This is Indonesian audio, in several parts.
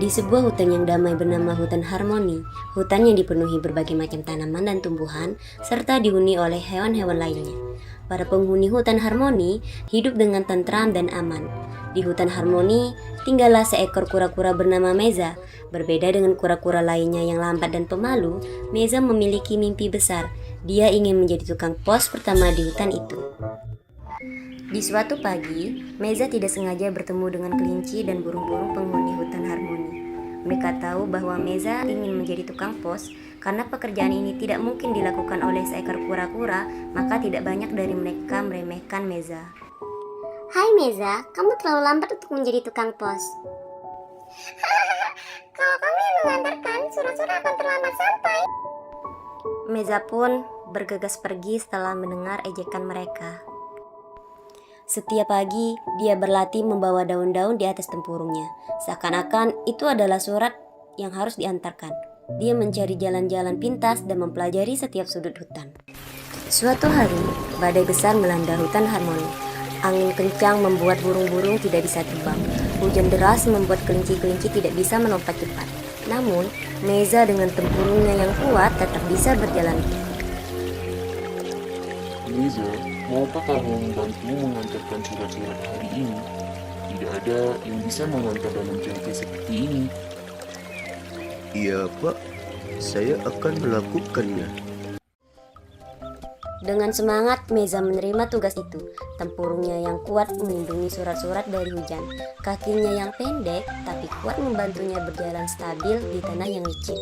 Di sebuah hutan yang damai bernama Hutan Harmoni, hutan yang dipenuhi berbagai macam tanaman dan tumbuhan, serta dihuni oleh hewan-hewan lainnya. Para penghuni Hutan Harmoni hidup dengan tentram dan aman. Di Hutan Harmoni, tinggallah seekor kura-kura bernama Meza. Berbeda dengan kura-kura lainnya yang lambat dan pemalu, Meza memiliki mimpi besar. Dia ingin menjadi tukang pos pertama di hutan itu. Di suatu pagi, Meza tidak sengaja bertemu dengan kelinci dan burung-burung penghuni Hutan Harmoni. Mereka tahu bahwa Meza ingin menjadi tukang pos karena pekerjaan ini tidak mungkin dilakukan oleh seekor kura-kura, maka tidak banyak dari mereka meremehkan Meza. Hai Meza, kamu terlalu lambat untuk menjadi tukang pos. Kalau kamu yang mengantarkan, surat-surat akan terlambat sampai. Meza pun bergegas pergi setelah mendengar ejekan mereka. Setiap pagi, dia berlatih membawa daun-daun di atas tempurungnya. Seakan-akan itu adalah surat yang harus diantarkan. Dia mencari jalan-jalan pintas dan mempelajari setiap sudut hutan. Suatu hari, badai besar melanda Hutan Harmoni. Angin kencang membuat burung-burung tidak bisa terbang. Hujan deras membuat kelinci-kelinci tidak bisa melompat cepat. Namun, Meza dengan tempurungnya yang kuat tetap bisa berjalan. Meza, maukah kamu membantu mengantarkan surat-surat hari ini? Tidak ada yang bisa mengantar dalam cuaca seperti ini. Iya Pak, saya akan melakukannya. Dengan semangat, Meza menerima tugas itu. Tempurungnya yang kuat melindungi surat-surat dari hujan. Kakinya yang pendek tapi kuat membantunya berjalan stabil di tanah yang licin.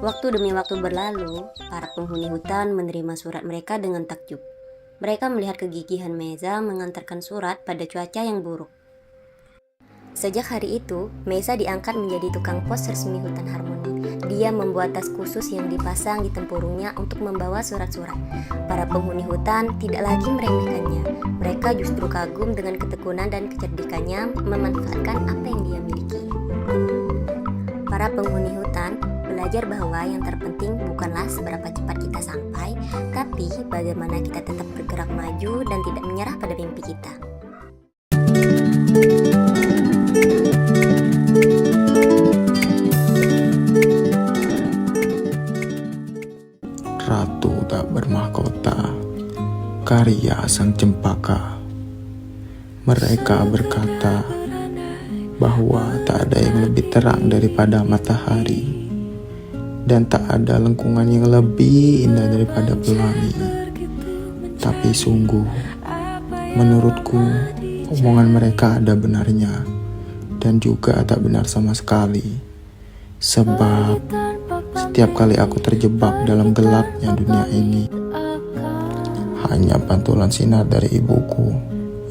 Waktu demi waktu berlalu, para penghuni hutan menerima surat mereka dengan takjub. Mereka melihat kegigihan Meza mengantarkan surat pada cuaca yang buruk. Sejak hari itu, Meza diangkat menjadi tukang pos resmi Hutan Harmoni. Dia membuat tas khusus yang dipasang di tempurungnya untuk membawa surat-surat. Para penghuni hutan tidak lagi meremehkannya. Mereka justru kagum dengan ketekunan dan kecerdikannya memanfaatkan apa yang dia miliki. Para penghuni hutan belajar bahwa yang terpenting bukanlah seberapa cepat kita sampai, tapi bagaimana kita tetap bergerak maju dan tidak menyerah pada mimpi kita. Ratu tak bermahkota, karya sang cempaka. Mereka berkata bahwa tak ada yang lebih terang daripada matahari, dan tak ada lengkungan yang lebih indah daripada pelangi. Tapi sungguh, menurutku, omongan mereka ada benarnya, dan juga tak benar sama sekali. Sebab setiap kali aku terjebak dalam gelapnya dunia ini, hanya pantulan sinar dari ibuku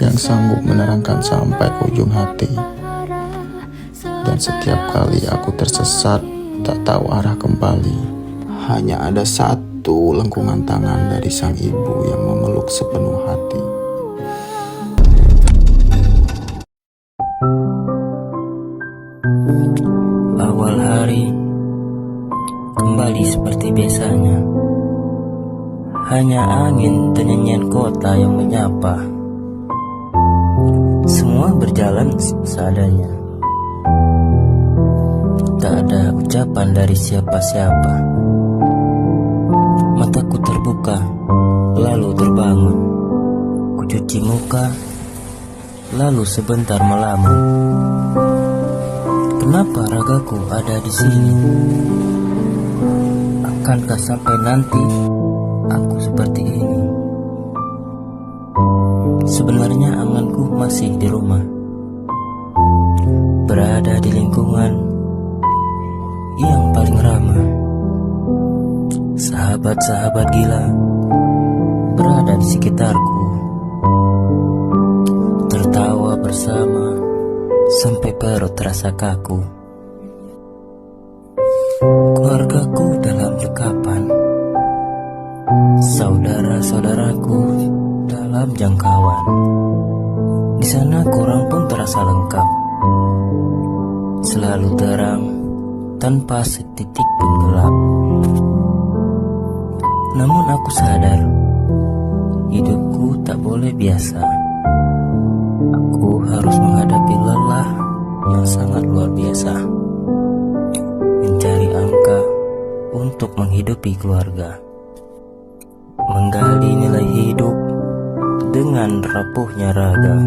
yang sanggup menerangkan sampai ke ujung hati. Dan setiap kali aku tersesat, tak tahu arah kembali, hanya ada satu lengkungan tangan dari sang ibu yang memeluk sepenuh hati. Awal hari kembali seperti biasanya. Hanya angin dan nyanyian kota yang menyapa. Semua berjalan seadanya. Tak ada ucapan dari siapa-siapa. Mataku terbuka, lalu terbangun. Ku cuci muka, lalu sebentar melamun. Kenapa ragaku ada di sini? Akankah sampai nanti aku seperti ini? Sebenarnya anganku masih di rumah, berada di lingkungan yang paling ramah. Sahabat-sahabat gila berada di sekitarku, tertawa bersama sampai perut terasa kaku. Keluargaku dalam dekapan, saudara-saudaraku dalam jangkauan. Di sana kurang pun terasa lengkap, selalu terang tanpa setitik pun gelap. Namun aku sadar, hidupku tak boleh biasa. Aku harus menghadapi lelah yang sangat luar menghidupi keluarga, menggali nilai hidup dengan rapuhnya raga.